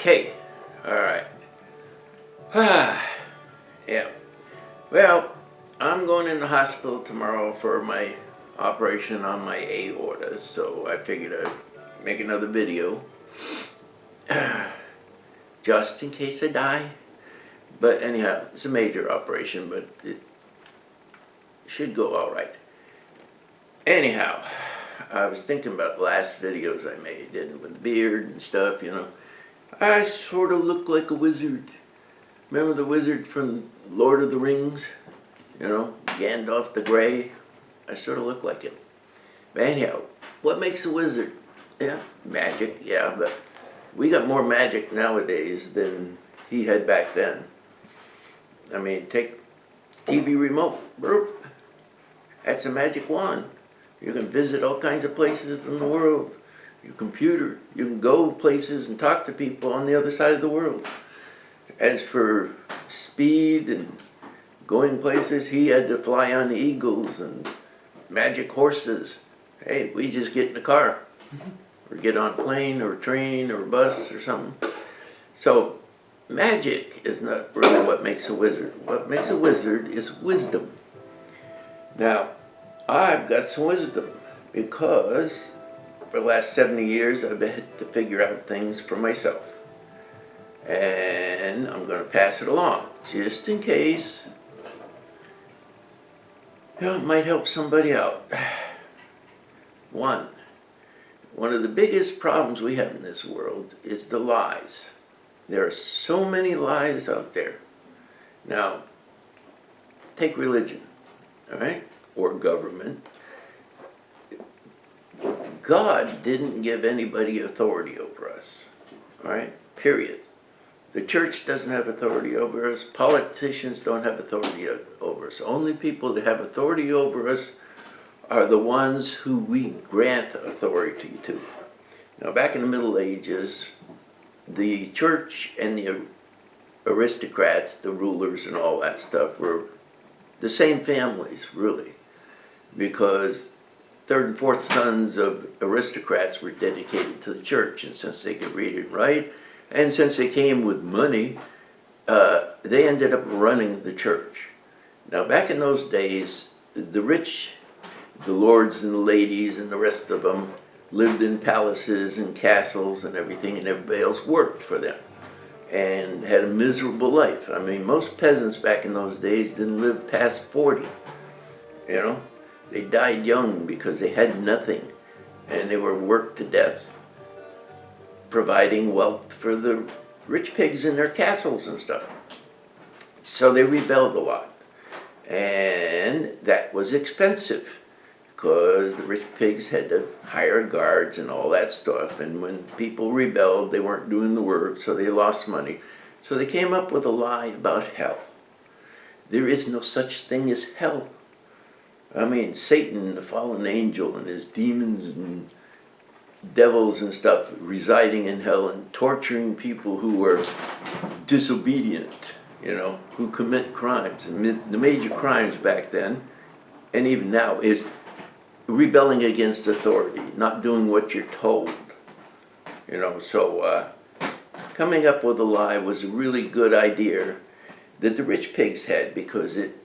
Okay, all right. Yeah. Well, I'm going in the hospital tomorrow for my operation on my aorta, so I figured I'd make another video just in case I die. But anyhow, it's a major operation, but it should go all right. Anyhow, I was thinking about the last videos I made, and with beard and stuff, I sort of look like a wizard. Remember the wizard from Lord of the Rings? Gandalf the Grey? I sort of look like him. But anyhow, what makes a wizard? Yeah, magic, yeah, but we got more magic nowadays than he had back then. I mean, take TV remote, burp. That's a magic wand. You can visit all kinds of places in the world. Your computer, you can go places and talk to people on the other side of the world. As for speed and going places, he had to fly on eagles and magic horses. Hey, we just get in the car or get on a plane or train or bus or something. So magic is not really what makes a wizard. What makes a wizard is wisdom. Now, I've got some wisdom because for the last 70 years I've had to figure out things for myself. And I'm going to pass it along just in case it might help somebody out. One of the biggest problems we have in this world is the lies. There are so many lies out there. Now, take religion, all right, or government. God didn't give anybody authority over us, all right, period. The church doesn't have authority over us. Politicians don't have authority over us. Only people that have authority over us are the ones who we grant authority to. Now, back in the Middle Ages, the church and the aristocrats, the rulers and all that stuff, were the same families, really, because third and fourth sons of aristocrats were dedicated to the church, and since they could read and write, and since they came with money, they ended up running the church. Now, back in those days, the rich, the lords and the ladies and the rest of them lived in palaces and castles and everything, and everybody else worked for them and had a miserable life. I mean, most peasants back in those days didn't live past 40, They died young because they had nothing, and they were worked to death, providing wealth for the rich pigs in their castles and stuff. So they rebelled a lot. And that was expensive because the rich pigs had to hire guards and all that stuff. And when people rebelled, they weren't doing the work, so they lost money. So they came up with a lie about hell. There is no such thing as hell. I mean, Satan, the fallen angel, and his demons and devils and stuff residing in hell and torturing people who were disobedient, who commit crimes. And the major crimes back then, and even now, is rebelling against authority, not doing what you're told. So coming up with a lie was a really good idea that the rich pigs had, because it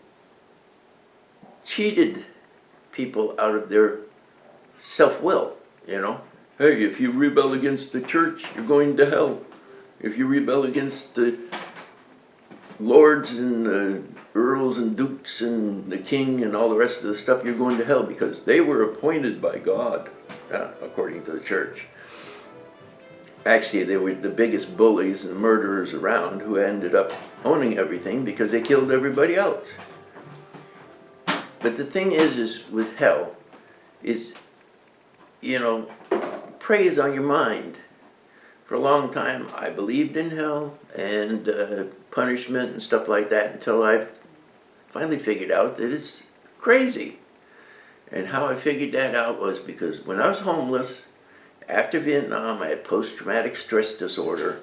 cheated people out of their self-will, Hey, if you rebel against the church, you're going to hell. If you rebel against the lords and the earls and dukes and the king and all the rest of the stuff, you're going to hell, because they were appointed by God, according to the church. Actually, they were the biggest bullies and murderers around, who ended up owning everything because they killed everybody else. But the thing is with hell, is, preys on your mind. For a long time, I believed in hell and punishment and stuff like that, until I finally figured out that it's crazy. And how I figured that out was because when I was homeless, after Vietnam, I had post-traumatic stress disorder.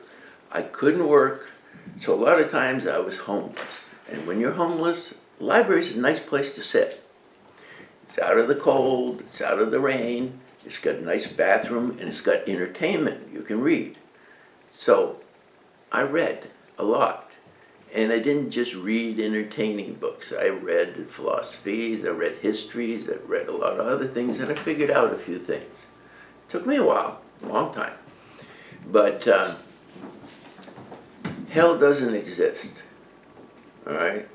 I couldn't work, so a lot of times I was homeless. And when you're homeless, the library is a nice place to sit. It's out of the cold, it's out of the rain, it's got a nice bathroom, and it's got entertainment. You can read. So I read a lot. And I didn't just read entertaining books. I read philosophies, I read histories, I read a lot of other things, and I figured out a few things. It took me a while, a long time. But hell doesn't exist, all right?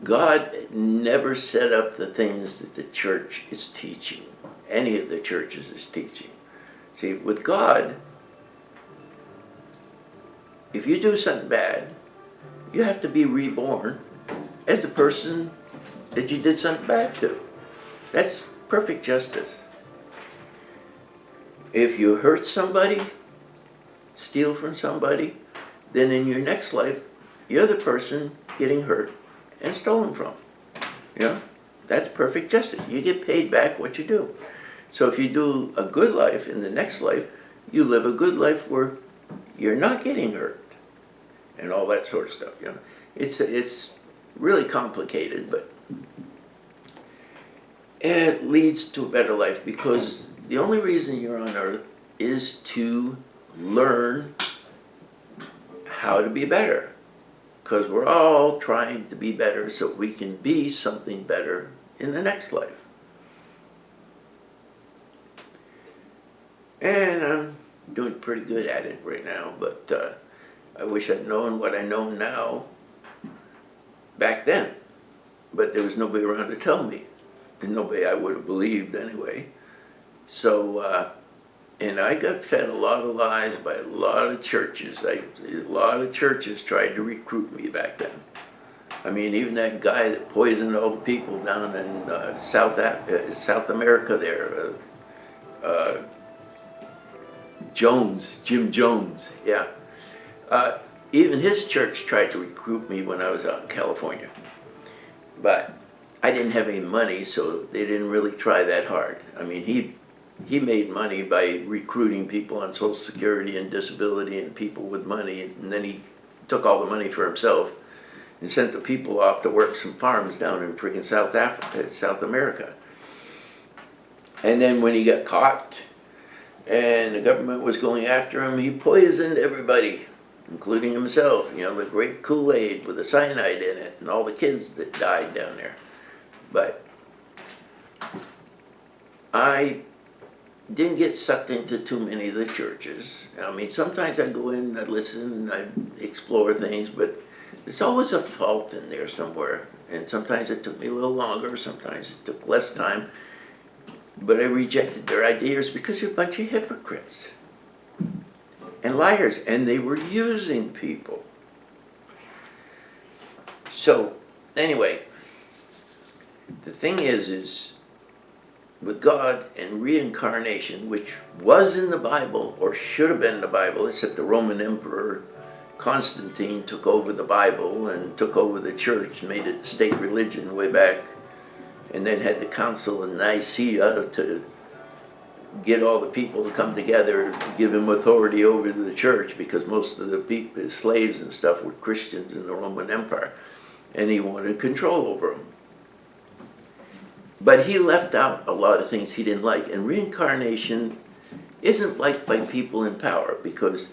God never set up the things that the church is teaching, any of the churches is teaching. See, with God, if you do something bad, you have to be reborn as the person that you did something bad to. That's perfect justice. If you hurt somebody, steal from somebody, then in your next life, you're the person getting hurt and stolen from. You know, that's perfect justice. You get paid back what you do. So if you do a good life in the next life, you live a good life where you're not getting hurt and all that sort of stuff. You know, it's really complicated, but it leads to a better life, because the only reason you're on earth is to learn how to be better, because we're all trying to be better so we can be something better in the next life. And I'm doing pretty good at it right now, but I wish I'd known what I know now back then. But there was nobody around to tell me, and nobody I would have believed anyway. So, and I got fed a lot of lies by a lot of churches. A lot of churches tried to recruit me back then. I mean, even that guy that poisoned all the people down in South America there, Jim Jones, yeah. Even his church tried to recruit me when I was out in California. But I didn't have any money, so they didn't really try that hard. I mean, he made money by recruiting people on Social Security and disability and people with money, and then he took all the money for himself and sent the people off to work some farms down in freaking South America. And then when he got caught and the government was going after him, he poisoned everybody, including himself. You know, the great Kool-Aid with the cyanide in it, and all the kids that died down there. But I didn't get sucked into too many of the churches. I mean, sometimes I go in, I listen, and I explore things, but there's always a fault in there somewhere. And sometimes it took me a little longer, sometimes it took less time. But I rejected their ideas because they're a bunch of hypocrites and liars, and they were using people. So, anyway, the thing is with God and reincarnation, which was in the Bible, or should have been in the Bible, except the Roman Emperor Constantine took over the Bible and took over the church, made it state religion way back, and then had the Council in Nicaea to get all the people to come together, give him authority over the church, because most of the people, his slaves and stuff, were Christians in the Roman Empire, and he wanted control over them. But he left out a lot of things he didn't like, and reincarnation isn't liked by people in power, because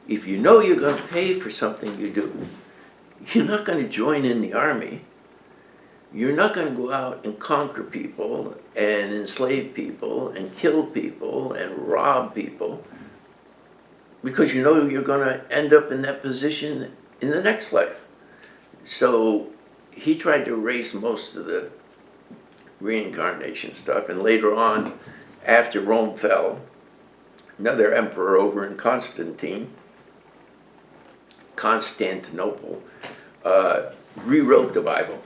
if you know you're going to pay for something you do, you're not going to join in the army. You're not going to go out and conquer people and enslave people and kill people and rob people, because you know you're going to end up in that position in the next life. So he tried to erase most of the reincarnation stuff, and later on, after Rome fell, another emperor over in Constantinople, rewrote the Bible.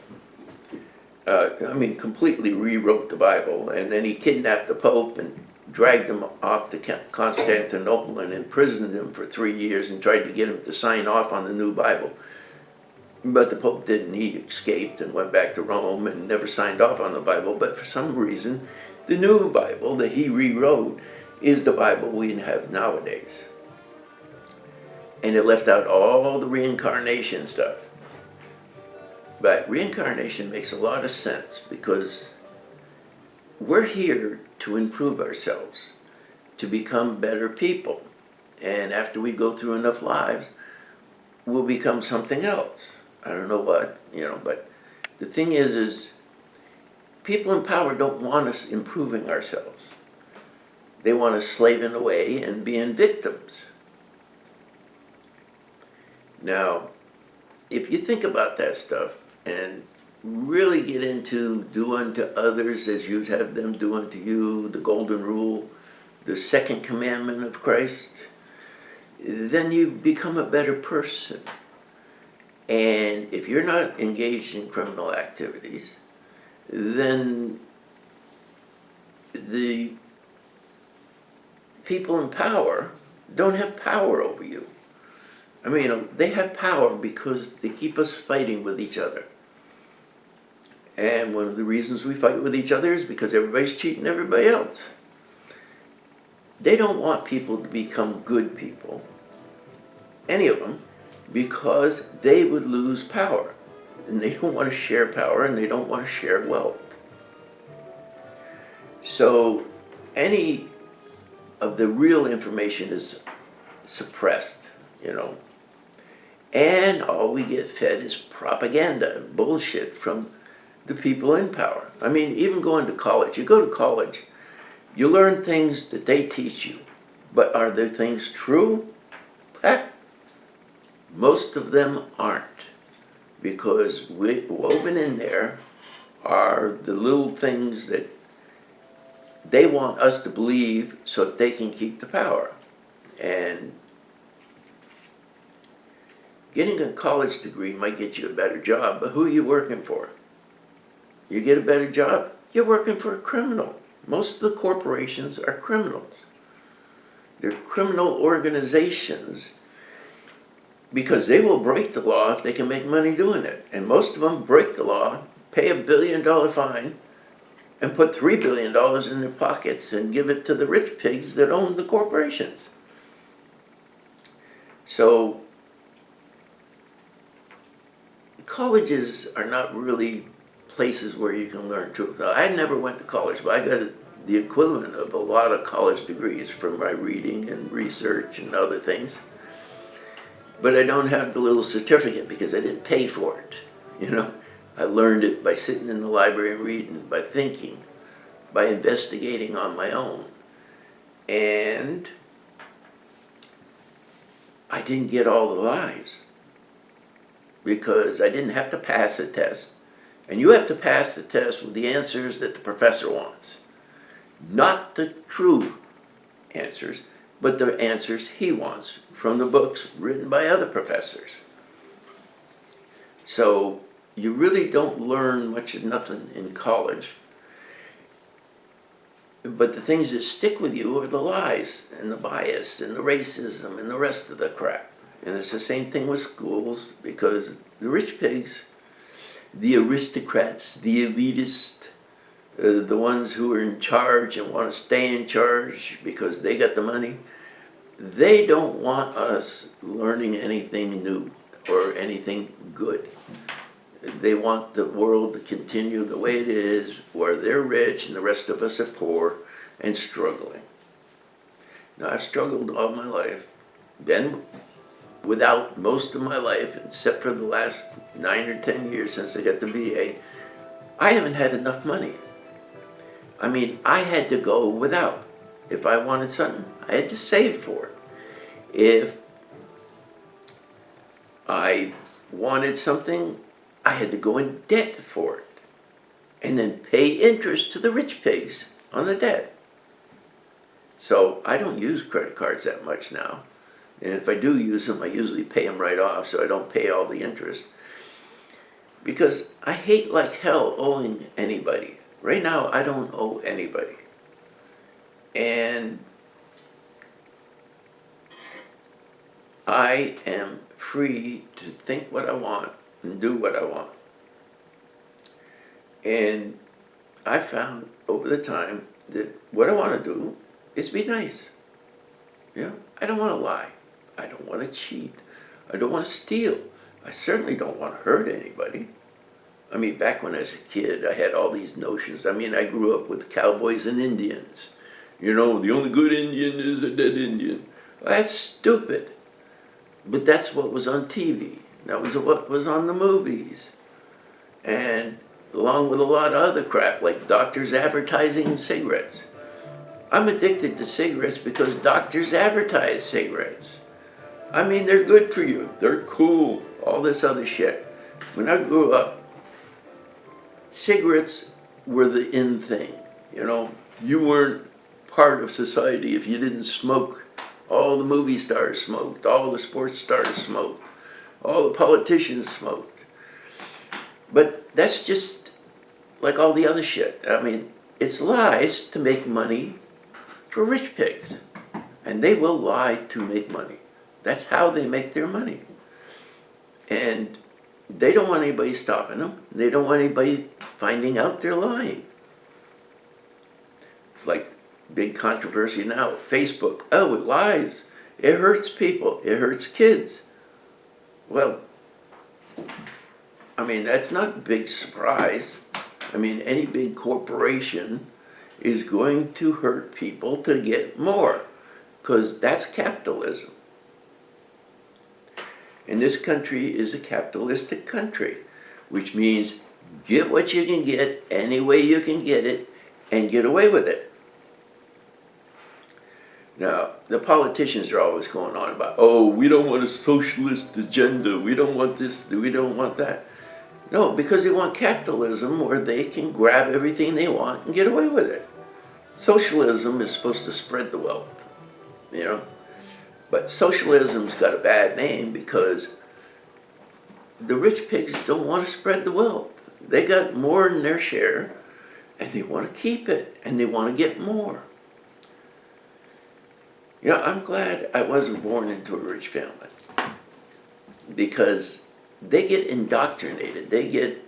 Completely rewrote the Bible, and then he kidnapped the Pope and dragged him off to Constantinople and imprisoned him for 3 years and tried to get him to sign off on the new Bible. But the Pope didn't. He escaped and went back to Rome and never signed off on the Bible. But for some reason, the new Bible that he rewrote is the Bible we have nowadays. And it left out all the reincarnation stuff. But reincarnation makes a lot of sense, because we're here to improve ourselves, to become better people. And after we go through enough lives, will become something else. I don't know what, but the thing is people in power don't want us improving ourselves. They want us slaving away and being victims. Now, if you think about that stuff and really get into do unto others as you'd have them do unto you, the golden rule, the second commandment of Christ, then you become a better person. And if you're not engaged in criminal activities, then the people in power don't have power over you. I mean, they have power because they keep us fighting with each other. And one of the reasons we fight with each other is because everybody's cheating everybody else. They don't want people to become good people, any of them, because they would lose power. And they don't want to share power, and they don't want to share wealth. So any of the real information is suppressed, And all we get fed is propaganda, bullshit from the people in power. I mean, even going to college. You go to college, you learn things that they teach you. But are the things true? Most of them aren't. Because woven in there are the little things that they want us to believe so that they can keep the power. And getting a college degree might get you a better job, but who are you working for? You get a better job, you're working for a criminal. Most of the corporations are criminals. They're criminal organizations because they will break the law if they can make money doing it. And most of them break the law, pay $1 billion fine, and put $3 billion in their pockets and give it to the rich pigs that own the corporations. So colleges are not really places where you can learn truth. Now, I never went to college, but I got the equivalent of a lot of college degrees from my reading and research and other things. But I don't have the little certificate because I didn't pay for it, I learned it by sitting in the library and reading, by thinking, by investigating on my own. And I didn't get all the lies because I didn't have to pass a test. And you have to pass the test with the answers that the professor wants. Not the true answers, but the answers he wants from the books written by other professors. So you really don't learn much of nothing in college. But the things that stick with you are the lies and the bias and the racism and the rest of the crap. And it's the same thing with schools because the rich pigs, the aristocrats, the elitists, the ones who are in charge and want to stay in charge because they got the money, they don't want us learning anything new or anything good. They want the world to continue the way it is, where they're rich and the rest of us are poor and struggling. Now, I've struggled all my life, been without most of my life, except for the last 9 or 10 years since I got the VA. I haven't had enough money. I mean, I had to go without. If I wanted something, I had to save for it. If I wanted something, I had to go in debt for it and then pay interest to the rich pigs on the debt. So I don't use credit cards that much now. And if I do use them, I usually pay them right off so I don't pay all the interest. Because I hate like hell owing anybody. Right now, I don't owe anybody. And I am free to think what I want and do what I want. And I found over the time that what I want to do is be nice. I don't want to lie. I don't want to cheat. I don't want to steal. I certainly don't want to hurt anybody. I mean, back when I was a kid, I had all these notions. I mean, I grew up with cowboys and Indians. The only good Indian is a dead Indian. Well, that's stupid. But that's what was on TV. That was what was on the movies. And along with a lot of other crap, like doctors advertising cigarettes. I'm addicted to cigarettes because doctors advertise cigarettes. I mean, they're good for you. They're cool. All this other shit. When I grew up, cigarettes were the in thing. You know, you weren't part of society if you didn't smoke. All the movie stars smoked. All the sports stars smoked. All the politicians smoked. But that's just like all the other shit. I mean, it's lies to make money for rich pigs. And they will lie to make money. That's how they make their money. And they don't want anybody stopping them. They don't want anybody finding out they're lying. It's like big controversy now. Facebook, oh, it lies. It hurts people. It hurts kids. Well, I mean, that's not a big surprise. I mean, any big corporation is going to hurt people to get more, because that's capitalism. And this country is a capitalistic country, which means get what you can get any way you can get it and get away with it. Now, the politicians are always going on about, oh, we don't want a socialist agenda, we don't want this, we don't want that. No, because they want capitalism where they can grab everything they want and get away with it. Socialism is supposed to spread the wealth, you know? But socialism's got a bad name because the rich pigs don't want to spread the wealth. They got more than their share, and they want to keep it, and they want to get more. You know, I'm glad I wasn't born into a rich family, because they get indoctrinated, they get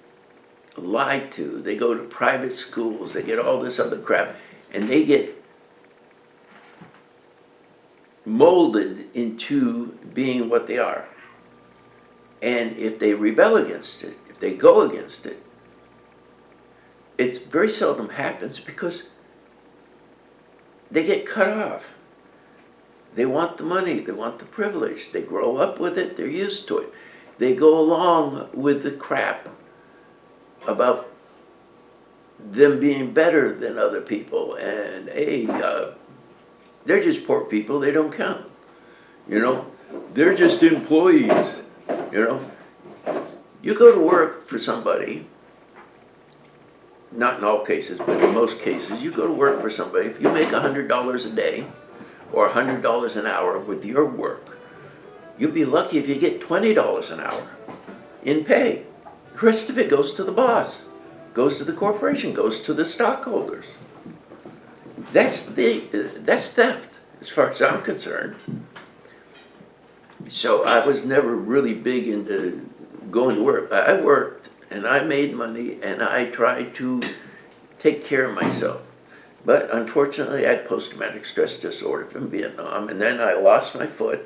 lied to, they go to private schools, they get all this other crap, and they get molded into being what they are. And if they rebel against it, if they go against it, it very seldom happens because they get cut off. They want the money, they want the privilege, they grow up with it, they're used to it. They go along with the crap about them being better than other people, and hey, they're just poor people, they don't count. You know, they're just employees, you know. You go to work for somebody, not in all cases, but in most cases, you go to work for somebody, if you make $100 a day, or $100 an hour with your work, you'd be lucky if you get $20 an hour in pay. The rest of it goes to the boss, goes to the corporation, goes to the stockholders. That's theft, as far as I'm concerned. So I was never really big into going to work. I worked and I made money and I tried to take care of myself. But unfortunately, I had post-traumatic stress disorder from Vietnam, and then I lost my foot,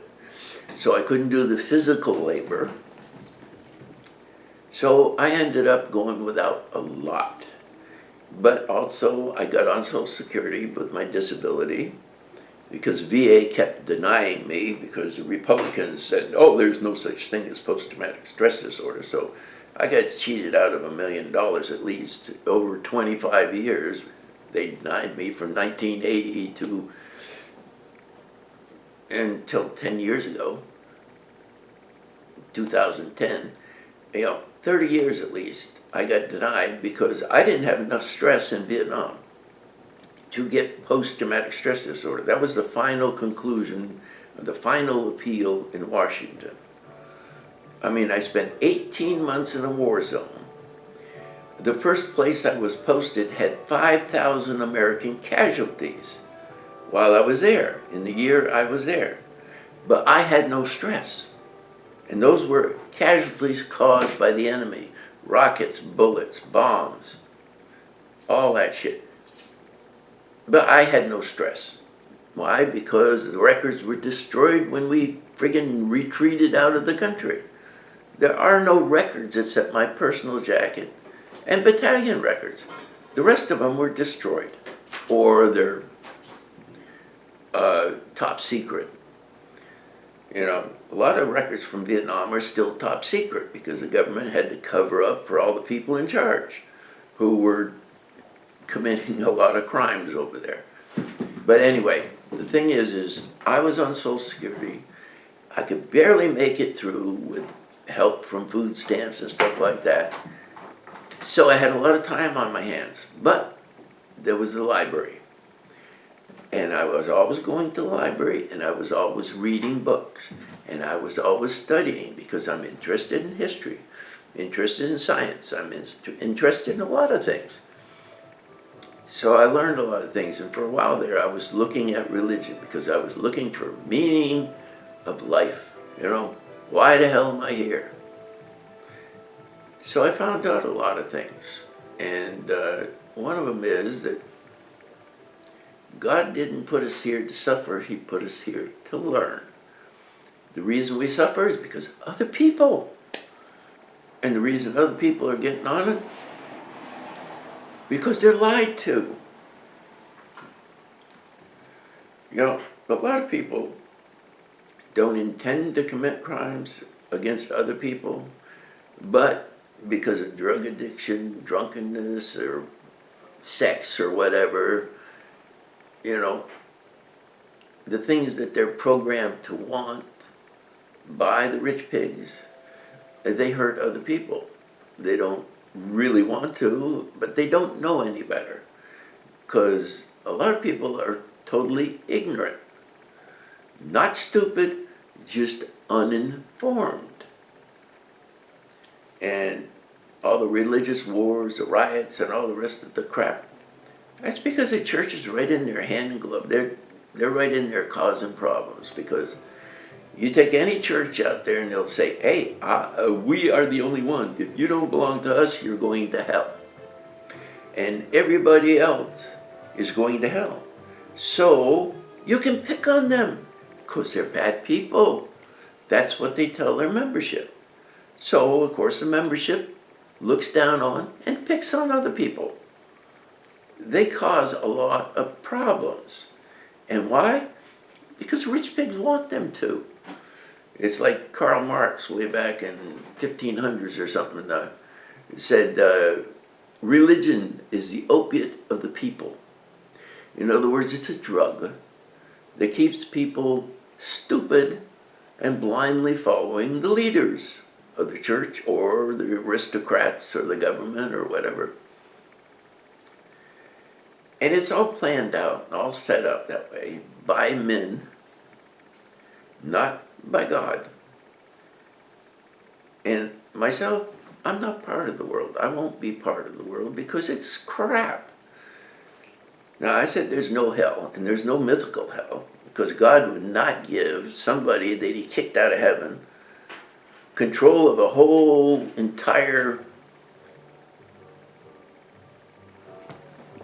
so I couldn't do the physical labor. So I ended up going without a lot. But also, I got on Social Security with my disability, because VA kept denying me, because the Republicans said, oh, there's no such thing as post-traumatic stress disorder. So I got cheated out of $1 million at least over 25 years. They denied me from 1980 to until 10 years ago, 2010. You know, 30 years at least, I got denied because I didn't have enough stress in Vietnam to get post-traumatic stress disorder. That was the final conclusion, the final appeal in Washington. I mean, I spent 18 months in a war zone. The first place I was posted had 5,000 American casualties while I was there, in the year I was there. But I had no stress. And those were casualties caused by the enemy. Rockets, bullets, bombs, all that shit. But I had no stress. Why? Because the records were destroyed when we friggin' retreated out of the country. There are no records except my personal jacket and battalion records. The rest of them were destroyed, or they're top secret. a lot of records from Vietnam are still top secret because the government had to cover up for all the people in charge who were committing a lot of crimes over there. But anyway, the thing is I was on Social Security. I could barely make it through with help from food stamps and stuff like that. So I had a lot of time on my hands. But there was the library. And I was always going to the library, and I was always reading books. And I was always studying because I'm interested in history, interested in science. I'm interested in a lot of things. So I learned a lot of things, and for a while there I was looking at religion because I was looking for meaning of life. Why the hell am I here? So I found out a lot of things, and one of them is that God didn't put us here to suffer, He put us here to learn. The reason we suffer is because other people, and the reason other people are getting on it, because they're lied to. A lot of people don't intend to commit crimes against other people, but because of drug addiction, drunkenness, or sex, or whatever, the things that they're programmed to want by the rich pigs, they hurt other people. They don't really want to, but they don't know any better, because a lot of people are totally ignorant. Not stupid, just uninformed. And all the religious wars, the riots, and all the rest of the crap, that's because the church is right in their hand and glove. They're right in there causing problems, because you take any church out there and they'll say, hey, we are the only one. If you don't belong to us, you're going to hell. And everybody else is going to hell. So you can pick on them because they're bad people. That's what they tell their membership. So, of course, the membership looks down on and picks on other people. They cause a lot of problems. And why? Because rich pigs want them to. It's like Karl Marx, way back in 1500s or something, said, religion is the opiate of the people. In other words, it's a drug that keeps people stupid and blindly following the leaders of the church or the aristocrats or the government or whatever. And it's all planned out, all set up that way by men, not by God. And myself, I'm not part of the world. I won't be part of the world because it's crap. Now, I said there's no hell, and there's no mythical hell, because God would not give somebody that He kicked out of heaven control of a whole entire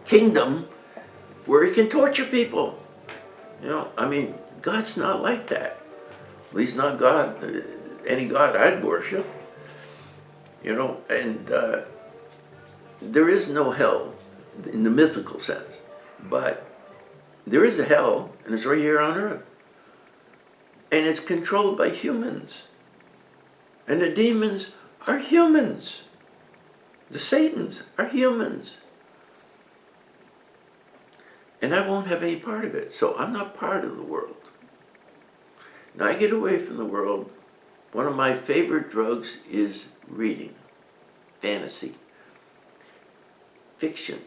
kingdom where He can torture people. God's not like that. At least not God, any God I'd worship. And there is no hell in the mythical sense. But there is a hell, and it's right here on earth. And it's controlled by humans. And the demons are humans. The Satans are humans. And I won't have any part of it, so I'm not part of the world. Now, I get away from the world. One of my favorite drugs is reading, fantasy, fiction,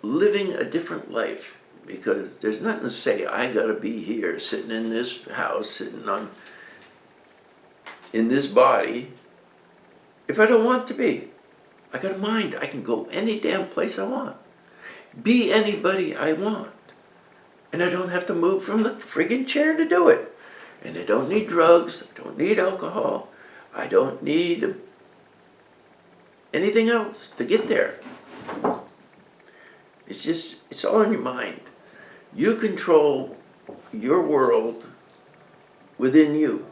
living a different life, because there's nothing to say, I gotta be here, sitting in this house, sitting in this body, if I don't want to be. I got a mind. I can go any damn place I want. Be anybody I want. And I don't have to move from the friggin' chair to do it. And I don't need drugs, I don't need alcohol, I don't need anything else to get there. It's all in your mind. You control your world within you.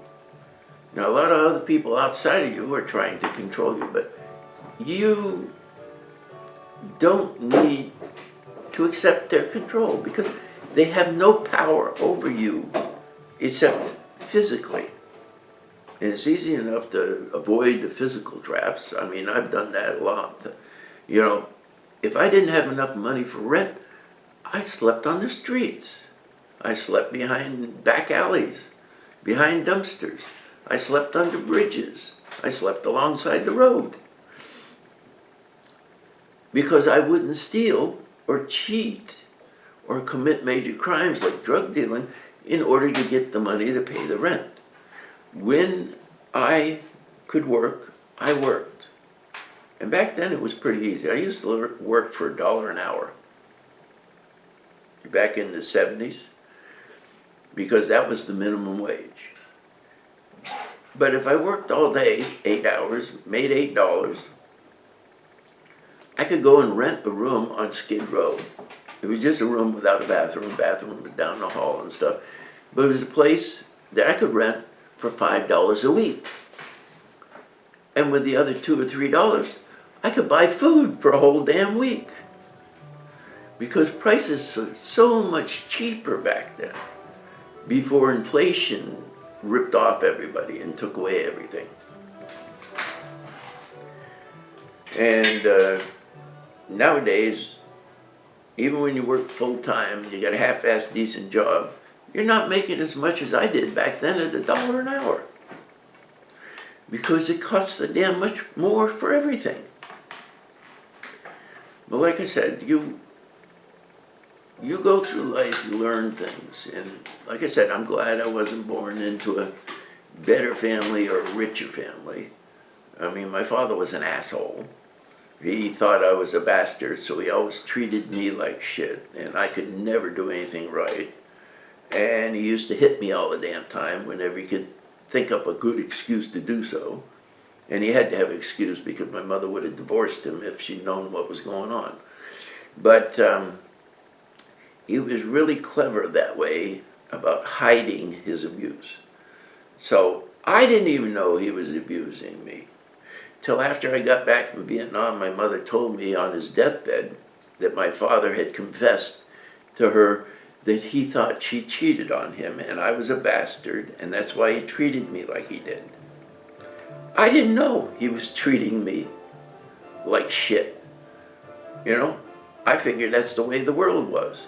Now, a lot of other people outside of you are trying to control you, but you don't need to accept their control because they have no power over you except physically. And it's easy enough to avoid the physical traps. I mean, I've done that a lot. You know, if I didn't have enough money for rent, I slept on the streets. I slept behind back alleys, behind dumpsters. I slept under bridges. I slept alongside the road. Because I wouldn't steal or cheat or commit major crimes like drug dealing in order to get the money to pay the rent. When I could work, I worked. And back then it was pretty easy. I used to work for $1 an hour back in the 70s because that was the minimum wage. But if I worked all day, 8 hours, made $8, I could go and rent a room on Skid Row. It was just a room without a bathroom. The bathroom was down the hall and stuff. But it was a place that I could rent for $5 a week. And with the other $2 or $3, I could buy food for a whole damn week. Because prices were so much cheaper back then, before inflation ripped off everybody and took away everything. And nowadays, even when you work full-time, you got a half-assed decent job, you're not making as much as I did back then at $1 an hour. Because it costs a damn much more for everything. But like I said, you go through life, you learn things. And like I said, I'm glad I wasn't born into a better family or a richer family. I mean, my father was an asshole. He thought I was a bastard, so he always treated me like shit, and I could never do anything right. And he used to hit me all the damn time whenever he could think up a good excuse to do so. And he had to have an excuse because my mother would have divorced him if she'd known what was going on. But he was really clever that way about hiding his abuse. So I didn't even know he was abusing me. Till after I got back from Vietnam, my mother told me on his deathbed that my father had confessed to her that he thought she cheated on him and I was a bastard, and that's why he treated me like he did. I didn't know he was treating me like shit. You know, I figured that's the way the world was.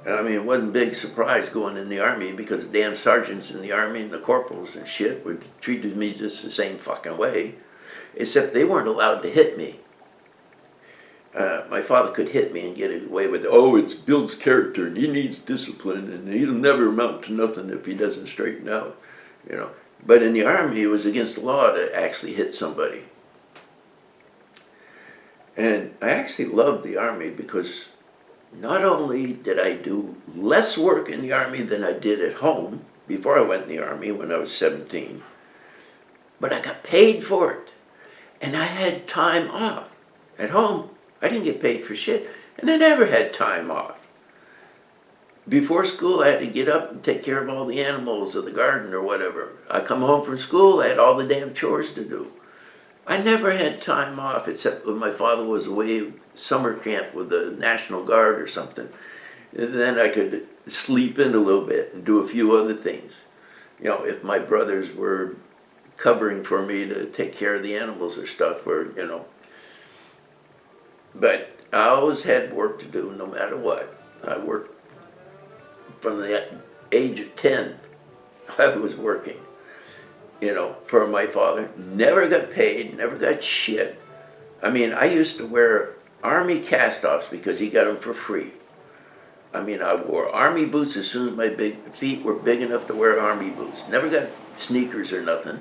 I mean, it wasn't a big surprise going in the Army because the damn sergeants in the Army and the corporals and shit would treated me just the same fucking way, except they weren't allowed to hit me. My father could hit me and get away with, oh, it builds character and he needs discipline and he'll never amount to nothing if he doesn't straighten out, you know. But in the Army, it was against the law to actually hit somebody. And I actually loved the Army because not only did I do less work in the Army than I did at home before I went in the Army when I was 17, but I got paid for it. And I had time off. At home, I didn't get paid for shit, and I never had time off. Before school, I had to get up and take care of all the animals or the garden or whatever. I come home from school, I had all the damn chores to do. I never had time off except when my father was away summer camp with the National Guard or something. And then I could sleep in a little bit and do a few other things. You know, if my brothers were covering for me to take care of the animals or stuff, or, you know. But I always had work to do no matter what. I worked from the age of 10. I was working, you know, for my father. Never got paid, never got shit. I mean, I used to wear Army cast-offs because he got them for free. I mean, I wore Army boots as soon as my feet were big enough to wear Army boots. Never got sneakers or nothing.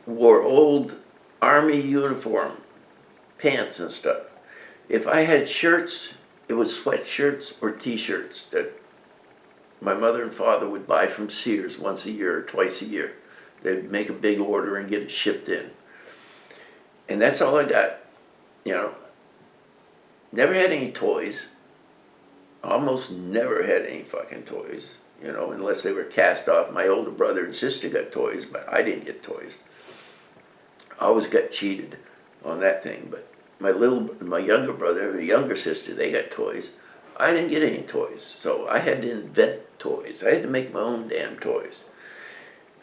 Wore old Army uniform pants and stuff. If I had shirts, it was sweatshirts or t-shirts that my mother and father would buy from Sears once a year or twice a year. They'd make a big order and get it shipped in. And that's all I got, you know. Never had any toys. Almost never had any fucking toys, you know, unless they were cast off. My older brother and sister got toys, but I didn't get toys. I always got cheated on that thing, but my younger brother, the younger sister, they got toys. I didn't get any toys, so I had to invent toys. I had to make my own damn toys.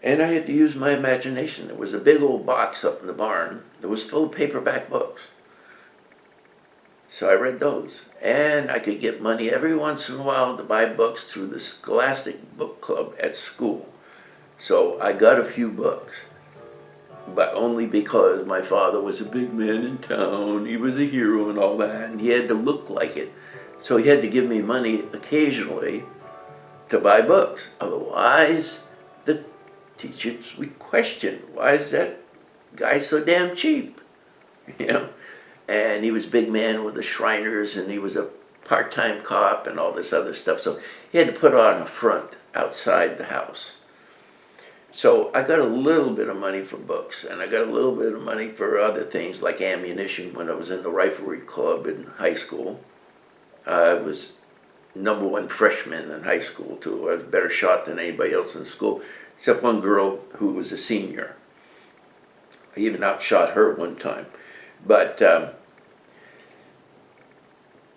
And I had to use my imagination. There was a big old box up in the barn that was full of paperback books. So I read those. And I could get money every once in a while to buy books through the Scholastic Book Club at school. So I got a few books, but only because my father was a big man in town. He was a hero and all that, and he had to look like it. So he had to give me money occasionally to buy books. Otherwise, the teachers would question, why is that guy so damn cheap? You know? And he was a big man with the Shriners, and he was a part-time cop and all this other stuff. So he had to put on a front outside the house. So I got a little bit of money for books, and I got a little bit of money for other things like ammunition when I was in the riflery club in high school. I was #1 freshman in high school, too. I was a better shot than anybody else in school, except one girl who was a senior. I even outshot her one time. But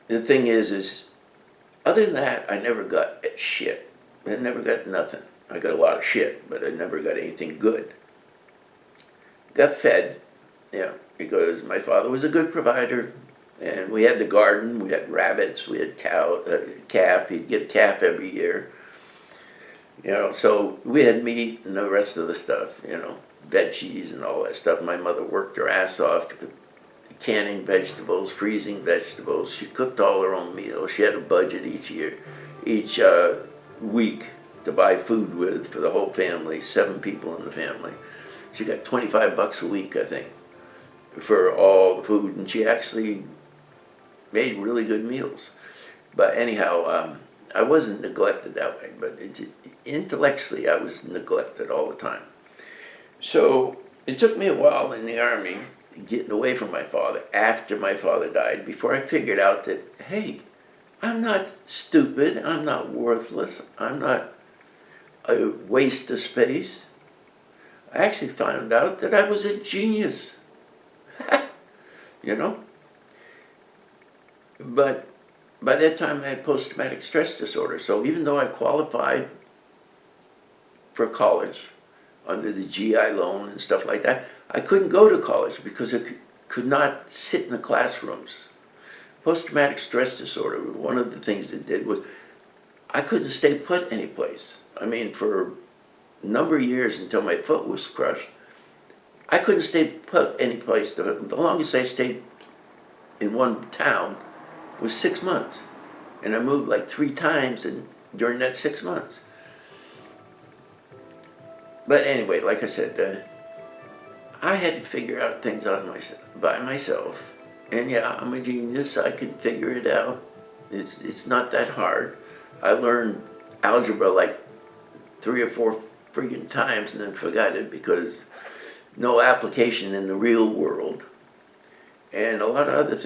the thing is other than that, I never got shit. I never got nothing. I got a lot of shit, but I never got anything good. Got fed, yeah, because my father was a good provider, and we had the garden, we had rabbits, we had calf, he'd get a calf every year. You know, so we had meat and the rest of the stuff, you know, veggies and all that stuff. My mother worked her ass off, canning vegetables, freezing vegetables. She cooked all her own meals. She had a budget each week to buy food with for the whole family, 7 people in the family. She got $25 a week, I think, for all the food, and she actually made really good meals. But anyhow, I wasn't neglected that way, but intellectually I was neglected all the time. So it took me a while in the Army, getting away from my father after my father died, before I figured out that, hey, I'm not stupid, I'm not worthless, I'm not a waste of space. I actually found out that I was a genius, you know? But by that time I had post-traumatic stress disorder, so even though I qualified for college under the GI loan and stuff like that, I couldn't go to college because I could not sit in the classrooms. Post-traumatic stress disorder, one of the things it did was I couldn't stay put anyplace. I mean, for a number of years until my foot was crushed, I couldn't stay put anyplace. The longest I stayed in one town was 6 months. And I moved like 3 times during that 6 months. But anyway, like I said, I had to figure out things by myself. And yeah, I'm a genius. I can figure it out. It's not that hard. I learned algebra like 3 or 4 friggin' times and then forgot it because no application in the real world. And a lot of other things.